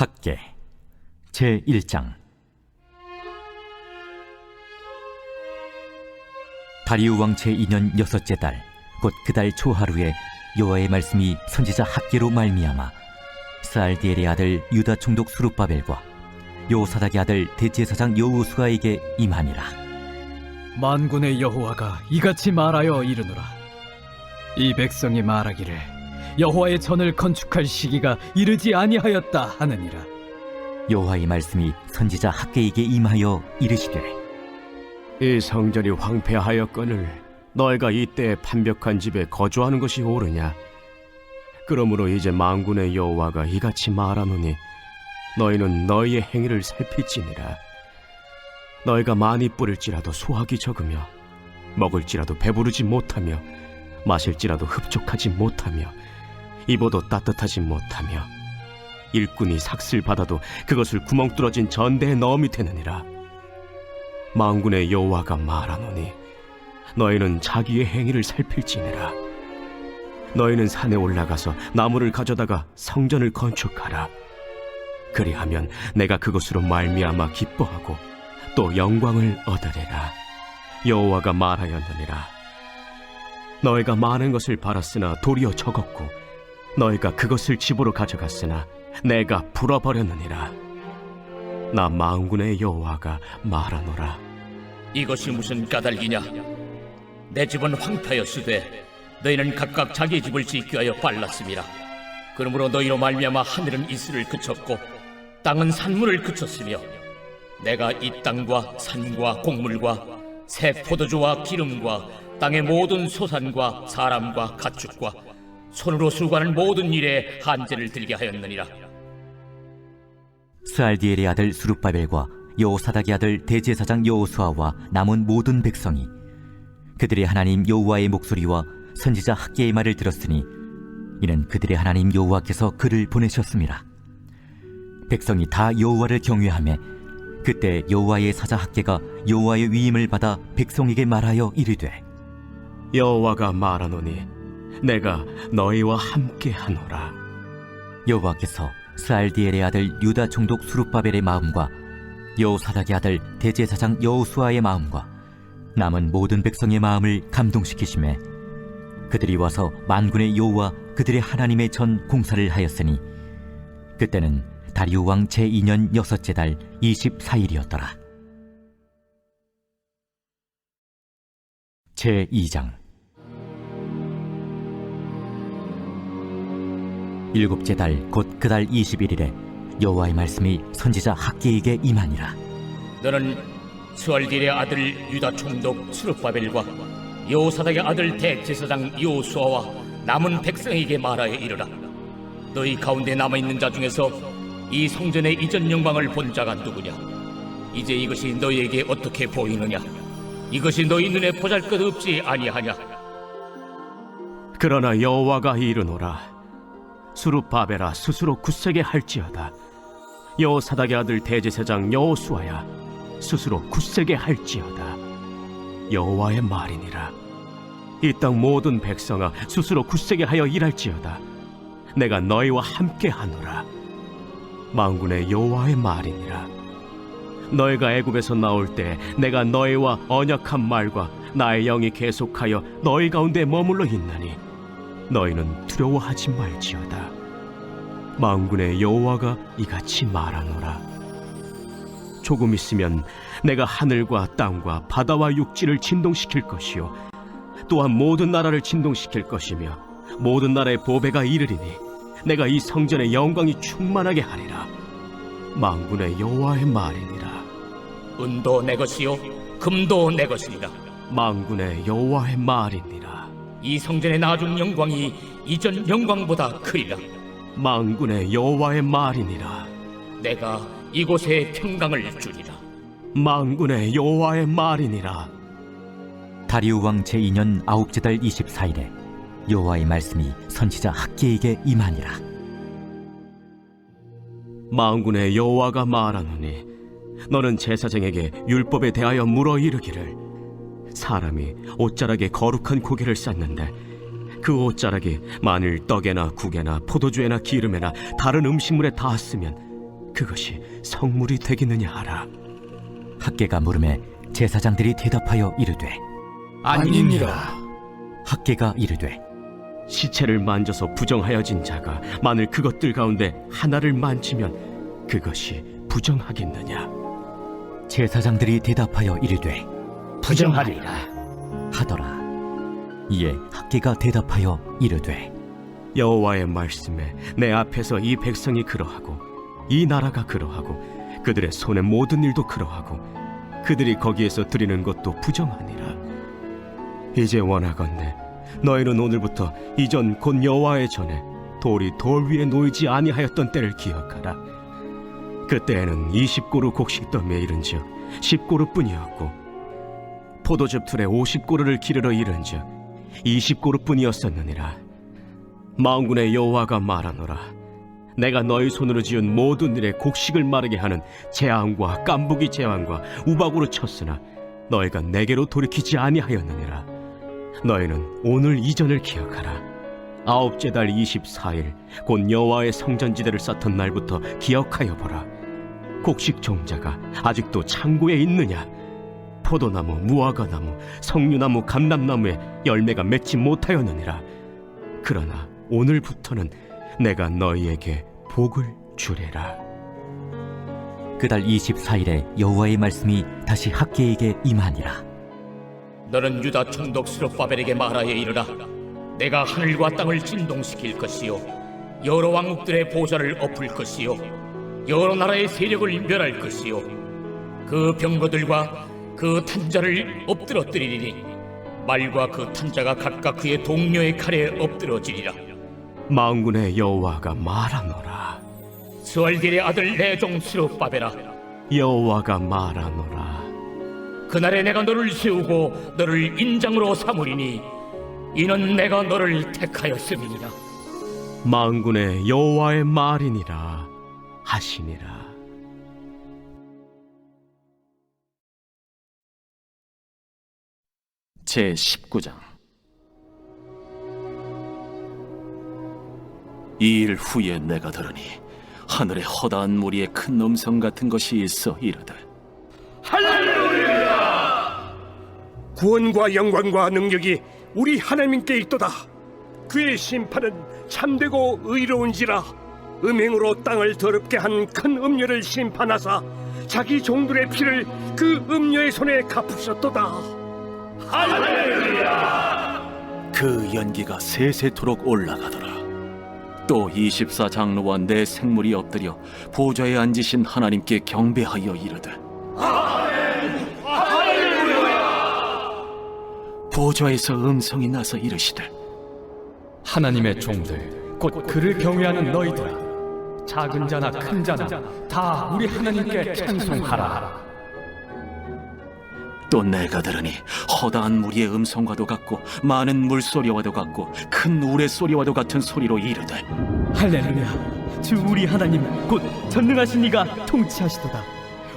학계 제1장. 다리우 왕 제2년 6째 달, 곧 그 달 초하루에 여호와의 말씀이 선지자 학계로 말미암아 스알디엘의 아들 유다 총독 스룹바벨과 여호사닥의 아들 대제사장 여호수아에게 임하니라. 만군의 여호와가 이같이 말하여 이르노라. 이 백성이 말하기를 여호와의 전을 건축할 시기가 이르지 아니하였다 하느니라. 여호와의 말씀이 선지자 학계에게 임하여 이르시되, 이 성전이 황폐하였거늘 너희가 이때 판벽한 집에 거주하는 것이 옳으냐? 그러므로 이제 만군의 여호와가 이같이 말하노니 너희는 너희의 행위를 살필지니라. 너희가 많이 뿌릴지라도 수확이 적으며 먹을지라도 배부르지 못하며 마실지라도 흡족하지 못하며 입어도 따뜻하지 못하며 일꾼이 삭슬 받아도 그것을 구멍 뚫어진 전대에 넣음이 되느니라. 만군의 여호와가 말하노니 너희는 자기의 행위를 살필지니라. 너희는 산에 올라가서 나무를 가져다가 성전을 건축하라. 그리하면 내가 그것으로 말미암아 기뻐하고 또 영광을 얻으리라. 여호와가 말하였느니라. 너희가 많은 것을 바랐으나 도리어 적었고 너희가 그것을 집으로 가져갔으나 내가 불어버렸느니라. 나 만군의 여호와가 말하노라. 이것이 무슨 까닭이냐? 내 집은 황폐하였으되 너희는 각각 자기 집을 짓기 위하여 빨랐음이라. 그러므로 너희로 말미암아 하늘은 이슬을 그쳤고 땅은 산물을 그쳤으며 내가 이 땅과 산과 곡물과 새 포도주와 기름과 땅의 모든 소산과 사람과 가축과 손으로 수고하는 모든 일에 한제를 들게 하였느니라. 스알디엘의 아들 스룹바벨과 여호사닥의 아들 대제사장 여호수아와 남은 모든 백성이 그들의 하나님 여호와의 목소리와 선지자 학계의 말을 들었으니 이는 그들의 하나님 여호와께서 그를 보내셨습니다. 백성이 다 여호와를 경외하며 그때 여호와의 사자 학계가 여호와의 위임을 받아 백성에게 말하여 이르되, 여호와가 말하노니 내가 너희와 함께 하노라. 여호와께서 스알디엘의 아들 유다 총독 스룹바벨의 마음과 여호사닥의 아들 대제사장 여호수아의 마음과 남은 모든 백성의 마음을 감동시키시매 그들이 와서 만군의 여호와 그들의 하나님의 전 공사를 하였으니 그때는 다리우 왕 제2년 6째 달 24일이었더라. 제2장. 7째 달 곧 그 달 21일에 여호와의 말씀이 선지자 학계에게 임하니라. 너는 스알디엘의 아들 유다 총독 스룹바벨과 여호사닥의 아들 대제사장 여호수아와 남은 백성에게 말하여 이르라. 너희 가운데 남아있는 자 중에서 이 성전의 이전 영광을 본 자가 누구냐? 이제 이것이 너희에게 어떻게 보이느냐? 이것이 너희 눈에 보잘것없지 아니하냐? 그러나 여호와가 이르노라. 스룹바벨아 스스로 굳세게 할지어다. 여호사닥의 아들 대제사장 여호수아야 스스로 굳세게 할지어다. 여호와의 말이니라. 이 땅 모든 백성아 스스로 굳세게 하여 일할지어다. 내가 너희와 함께 하노라. 만군의 여호와의 말이니라. 너희가 애굽에서 나올 때 내가 너희와 언약한 말과 나의 영이 계속하여 너희 가운데 머물러 있나니 너희는 두려워하지 말지어다. 만군의 여호와가 이같이 말하노라. 조금 있으면 내가 하늘과 땅과 바다와 육지를 진동시킬 것이요 또한 모든 나라를 진동시킬 것이며 모든 나라의 보배가 이르리니 내가 이 성전의 영광이 충만하게 하리라. 만군의 여호와의 말이니라. 은도 내 것이요 금도 내 것이니라. 만군의 여호와의 말이니라. 이 성전의 나중 영광이 이전 영광보다 크리라. 만군의 여호와의 말이니라. 내가 이곳에 평강을 주리라. 만군의 여호와의 말이니라. 다리우 왕 제2년 9째 달 24일에 여호와의 말씀이 선지자 학계에게 임하니라. 만군의 여호와가 말하노니 너는 제사장에게 율법에 대하여 물어 이르기를, 사람이 옷자락에 거룩한 고기를 쌓는데 그 옷자락이 만일 떡에나 국에나 포도주에나 기름에나 다른 음식물에 닿았으면 그것이 성물이 되겠느냐 하라. 학계가 물음에 제사장들이 대답하여 이르되 아니니라. 학계가 이르되 시체를 만져서 부정하여진 자가 만일 그것들 가운데 하나를 만지면 그것이 부정하겠느냐? 제사장들이 대답하여 이르되 부정하리라. 하더라. 이에 학계가 대답하여 이르되 여호와의 말씀에 내 앞에서 이 백성이 그러하고 이 나라가 그러하고 그들의 손의 모든 일도 그러하고 그들이 거기에서 드리는 것도 부정하니라. 이제 원하건대 너희는 오늘부터 이전 곧 여호와의 전에 돌이 돌 위에 놓이지 아니하였던 때를 기억하라. 그때에는 20고루 곡식더미에 이른즉 10고루뿐이었고 포도즙 틀에 50고루를 기르러 이른즉 20고루뿐이었었느니라. 만군의 여호와가 말하노라. 내가 너희 손으로 지은 모든 일에 곡식을 마르게 하는 재앙과 깐부기 재앙과 우박으로 쳤으나 너희가 내게로 돌이키지 아니하였느니라. 너희는 오늘 이전을 기억하라. 아홉째 달 24일 곧 여호와의 성전지대를 쌓던 날부터 기억하여 보라. 곡식 종자가 아직도 창고에 있느냐? 포도나무, 무화과나무, 석류나무, 감람나무에 열매가 맺지 못하였느니라. 그러나 오늘부터는 내가 너희에게 복을 주리라. 그달 24일에 여호와의 말씀이 다시 학계에게 임하니라. 너는 유다 총독 스룹바벨에게 말하여 이르라. 내가 하늘과 땅을 진동시킬 것이요 여러 왕국들의 보좌를 엎을 것이요 여러 나라의 세력을 멸할 것이요 그 병거들과 그 탄자를 엎드러뜨리리니 말과 그 탄자가 각각 그의 동료의 칼에 엎드러지리라. 만군의 여호와가 말하노라. 스왈겔의 아들 내 종 스룹바벨아, 여호와가 말하노라. 그날에 내가 너를 세우고 너를 인장으로 삼으리니 이는 내가 너를 택하였음이니라. 만군의 여호와의 말이니라 하시니라. 제 19장. 이 일 후에 내가 들으니 하늘에 허다한 무리의 큰 음성 같은 것이 있어 이르되 구원과 영광과 능력이 우리 하나님께 있도다. 그의 심판은 참되고 의로운지라. 음행으로 땅을 더럽게 한 큰 음녀를 심판하사 자기 종들의 피를 그 음녀의 손에 갚으셨도다. 그 연기가 세세토록 올라가더라. 또 24장로와 내 생물이 엎드려 보좌에 앉으신 하나님께 경배하여 이르되 보좌에서 음성이 나서 이르시되 하나님의 종들 곧 그를 경외하는 너희들아, 작은 자나 큰 자나 다 우리 하나님께 찬송하라. 또 내가 들으니 허다한 무리의 음성과도 같고 많은 물소리와도 같고 큰 우레소리와도 같은 소리로 이르되 할렐루야. 주 우리 하나님 곧 전능하신 이가 통치하시도다.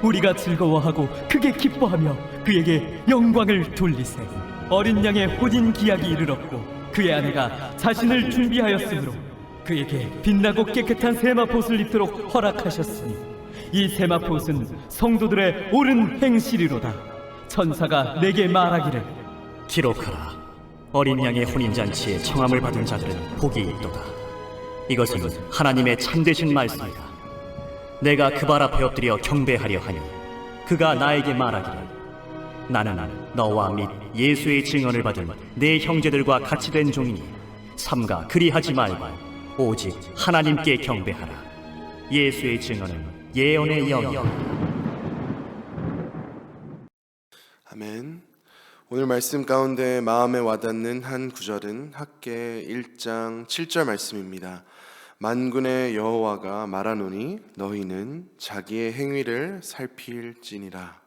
우리가 즐거워하고 크게 기뻐하며 그에게 영광을 돌리세. 어린 양의 혼인 기약이 이르렀고 그의 아내가 자신을 준비하였으므로 그에게 빛나고 깨끗한 세마포옷을 입도록 허락하셨으니 이 세마포옷은 성도들의 옳은 행실이로다. 천사가 내게 말하기를 기록하라. 어린 양의 혼인잔치에 청함을 받은 자들은 복이 있도다. 이것은 하나님의 참되신 말씀이다. 내가 그 발 앞에 엎드려 경배하려 하니 그가 나에게 말하기를 나는 너와 및 예수의 증언을 받은 내 형제들과 같이 된 종이니 삼가 그리하지 말고 오직 하나님께 경배하라. 예수의 증언은 예언의 영이다. 아멘. 오늘 말씀 가운데 마음에 와닿는 한 구절은 학개 1장 7절 말씀입니다. 만군의 여호와가 말하노니 너희는 자기의 행위를 살필지니라.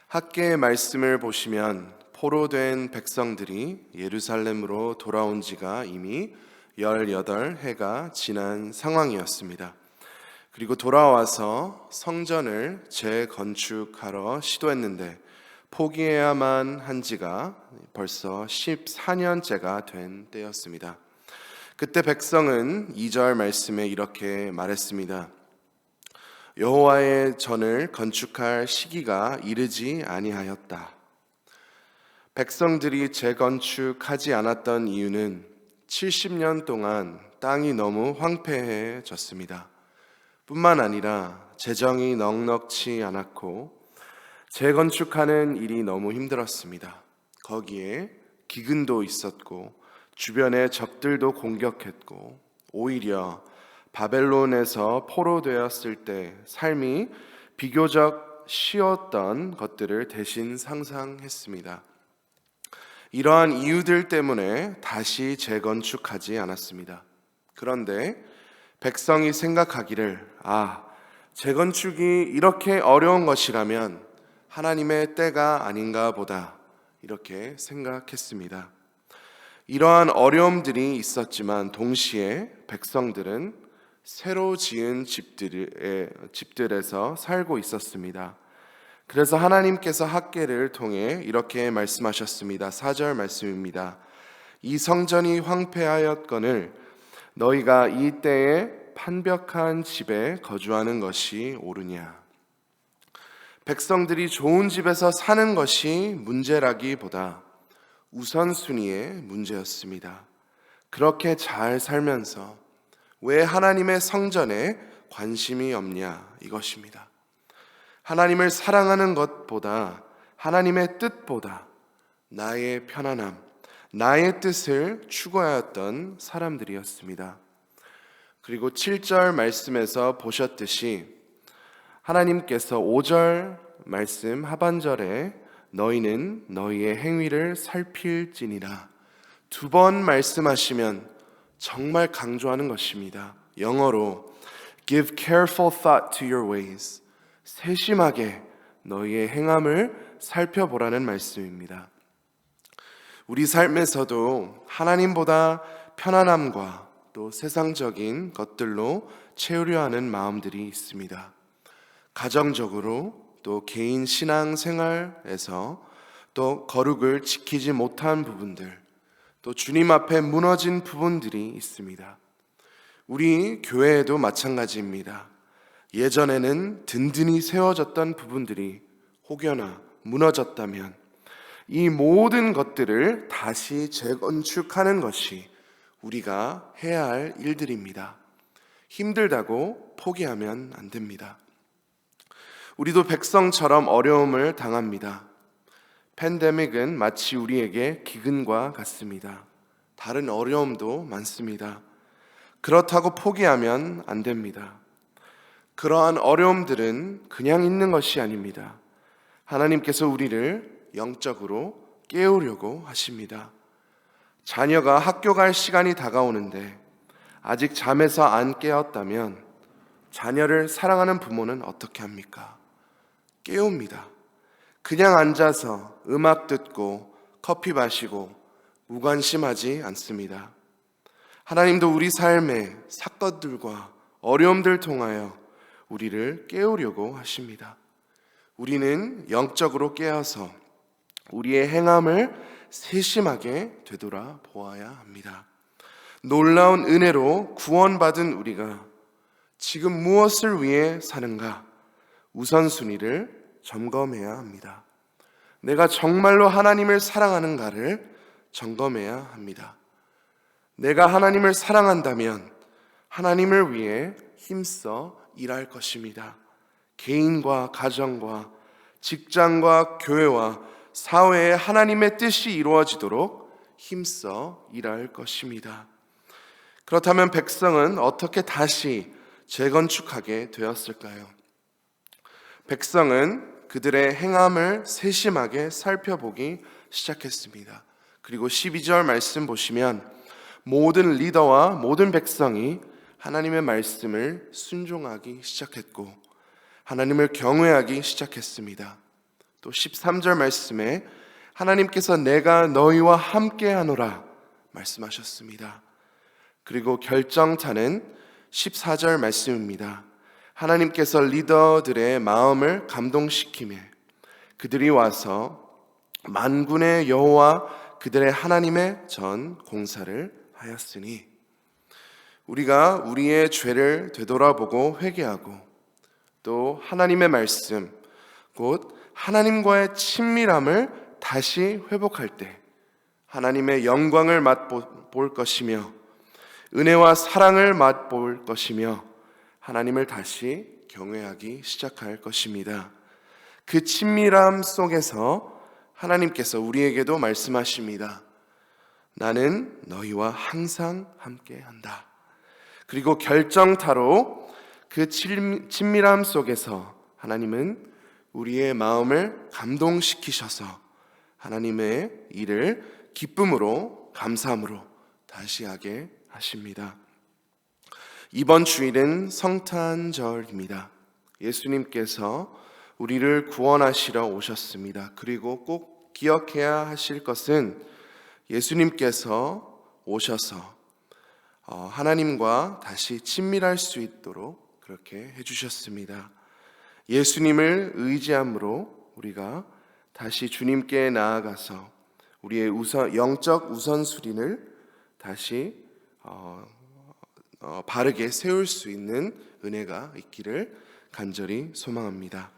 학개의 말씀을 보시면 포로된 백성들이 예루살렘으로 돌아온 지가 이미 18해가 지난 상황이었습니다. 그리고 돌아와서 성전을 재건축하러 시도했는데 포기해야만 한 지가 벌써 14년째가 된 때였습니다. 그때 백성은 2절 말씀에 이렇게 말했습니다. 여호와의 전을 건축할 시기가 이르지 아니하였다. 백성들이 재건축하지 않았던 이유는 70년 동안 땅이 너무 황폐해졌습니다. 뿐만 아니라 재정이 넉넉치 않았고 재건축하는 일이 너무 힘들었습니다. 거기에 기근도 있었고 주변의 적들도 공격했고 오히려 바벨론에서 포로되었을 때 삶이 비교적 쉬웠던 것들을 대신 상상했습니다. 이러한 이유들 때문에 다시 재건축하지 않았습니다. 그런데 백성이 생각하기를 재건축이 이렇게 어려운 것이라면 하나님의 때가 아닌가 보다 이렇게 생각했습니다. 이러한 어려움들이 있었지만 동시에 백성들은 새로 지은 집들에서 살고 있었습니다. 그래서 하나님께서 학개를 통해 이렇게 말씀하셨습니다. 4절 말씀입니다. 이 성전이 황폐하였거늘 너희가 이 때에 판벽한 집에 거주하는 것이 옳으냐. 백성들이 좋은 집에서 사는 것이 문제라기보다 우선순위의 문제였습니다. 그렇게 잘 살면서 왜 하나님의 성전에 관심이 없냐 이것입니다. 하나님을 사랑하는 것보다 하나님의 뜻보다 나의 편안함, 나의 뜻을 추구하였던 사람들이었습니다. 그리고 7절 말씀에서 보셨듯이 하나님께서 5절 말씀 하반절에 너희는 너희의 행위를 살필지니라 2번 말씀하시면 정말 강조하는 것입니다. 영어로 Give careful thought to your ways. 세심하게 너희의 행함을 살펴보라는 말씀입니다. 우리 삶에서도 하나님보다 편안함과 또 세상적인 것들로 채우려 하는 마음들이 있습니다. 가정적으로 또 개인 신앙 생활에서 또 거룩을 지키지 못한 부분들, 또 주님 앞에 무너진 부분들이 있습니다. 우리 교회에도 마찬가지입니다. 예전에는 든든히 세워졌던 부분들이 혹여나 무너졌다면 이 모든 것들을 다시 재건축하는 것이 우리가 해야 할 일들입니다. 힘들다고 포기하면 안 됩니다. 우리도 백성처럼 어려움을 당합니다. 팬데믹은 마치 우리에게 기근과 같습니다. 다른 어려움도 많습니다. 그렇다고 포기하면 안 됩니다. 그러한 어려움들은 그냥 있는 것이 아닙니다. 하나님께서 우리를 영적으로 깨우려고 하십니다. 자녀가 학교 갈 시간이 다가오는데 아직 잠에서 안 깨었다면 자녀를 사랑하는 부모는 어떻게 합니까? 깨웁니다. 그냥 앉아서 음악 듣고 커피 마시고 무관심하지 않습니다. 하나님도 우리 삶의 사건들과 어려움들 통하여 우리를 깨우려고 하십니다. 우리는 영적으로 깨어서 우리의 행함을 세심하게 되돌아 보아야 합니다. 놀라운 은혜로 구원받은 우리가 지금 무엇을 위해 사는가? 우선순위를 점검해야 합니다. 내가 정말로 하나님을 사랑하는가를 점검해야 합니다. 내가 하나님을 사랑한다면 하나님을 위해 힘써 일할 것입니다. 개인과 가정과 직장과 교회와 사회에 하나님의 뜻이 이루어지도록 힘써 일할 것입니다. 그렇다면 백성은 어떻게 다시 재건축하게 되었을까요? 백성은 그들의 행함을 세심하게 살펴보기 시작했습니다. 그리고 12절 말씀 보시면 모든 리더와 모든 백성이 하나님의 말씀을 순종하기 시작했고 하나님을 경외하기 시작했습니다. 또 13절 말씀에 하나님께서 내가 너희와 함께하노라 말씀하셨습니다. 그리고 결정타는 14절 말씀입니다. 하나님께서 리더들의 마음을 감동시키며 그들이 와서 만군의 여호와 그들의 하나님의 전 공사를 하였으니 우리가 우리의 죄를 되돌아보고 회개하고 또 하나님의 말씀, 곧 하나님과의 친밀함을 다시 회복할 때 하나님의 영광을 맛볼 것이며 은혜와 사랑을 맛볼 것이며 하나님을 다시 경외하기 시작할 것입니다. 그 친밀함 속에서 하나님께서 우리에게도 말씀하십니다. 나는 너희와 항상 함께한다. 그리고 결정타로 그 친밀함 속에서 하나님은 우리의 마음을 감동시키셔서 하나님의 일을 기쁨으로 감사함으로 다시 하게 하십니다. 이번 주일은 성탄절입니다. 예수님께서 우리를 구원하시러 오셨습니다. 그리고 꼭 기억해야 하실 것은 예수님께서 오셔서 하나님과 다시 친밀할 수 있도록 그렇게 해주셨습니다. 예수님을 의지함으로 우리가 다시 주님께 나아가서 우리의 영적 우선순위를 다시 바르게 세울 수 있는 은혜가 있기를 간절히 소망합니다.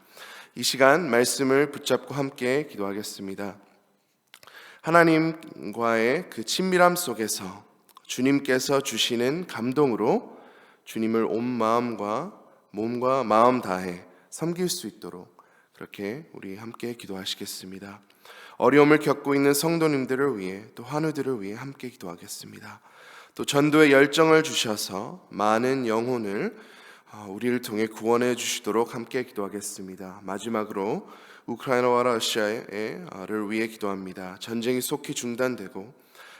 이 시간 말씀을 붙잡고 함께 기도하겠습니다. 하나님과의 그 친밀함 속에서 주님께서 주시는 감동으로 주님을 온 마음과 몸과 마음 다해 섬길 수 있도록 그렇게 우리 함께 기도하시겠습니다. 어려움을 겪고 있는 성도님들을 위해 또 환우들을 위해 함께 기도하겠습니다. 또 전도의 열정을 주셔서 많은 영혼을 우리를 통해 구원해 주시도록 함께 기도하겠습니다. 마지막으로 우크라이나와 러시아를 위해 기도합니다. 전쟁이 속히 중단되고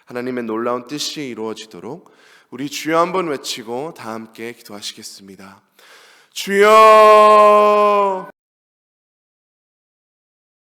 하나님의 놀라운 뜻이 이루어지도록 우리 주여 한번 외치고 다 함께 기도하시겠습니다. 주여,